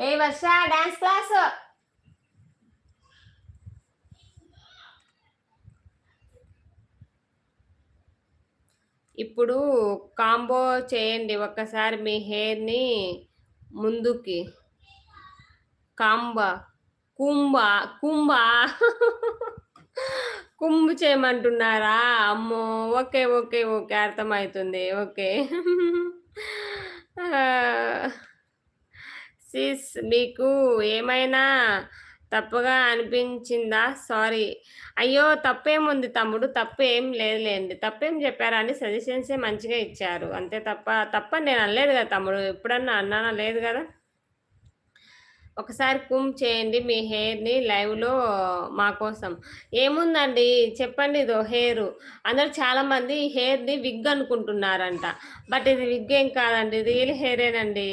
ఏ వర్ష dance class. ఇప్పుడు combo చేయండి ఒక్కసారి మీ హెయిర్ని ముందుకి. కాంబ కుంభ కుంభ కుంభు చేయమంటున్నారా? అమ్మో, ఓకే ఓకే ఓకే, అర్థమవుతుంది. ఓకే. సిస్, మీకు ఏమైనా తప్పుగా అనిపించిందా? సారీ. అయ్యో, తప్పేముంది తమ్ముడు, తప్పు ఏం లేదులేండి. తప్పేం చెప్పారా అని సజెషన్సే మంచిగా ఇచ్చారు అంతే. తప్పని నేను అనలేదు కదా తమ్ముడు, ఎప్పుడన్నా అన్నానా? లేదు కదా. ఒకసారి కుంప్ చేయండి మీ హెయిర్ని లైవ్లో మా కోసం. ఏముందండి చెప్పండి, ఇదో హెయిర్. అందరు చాలామంది హెయిర్ని విగ్ అనుకుంటున్నారంట, బట్ ఇది విగ్ ఏం కాదండి, రియల్ హెయిరేనండి.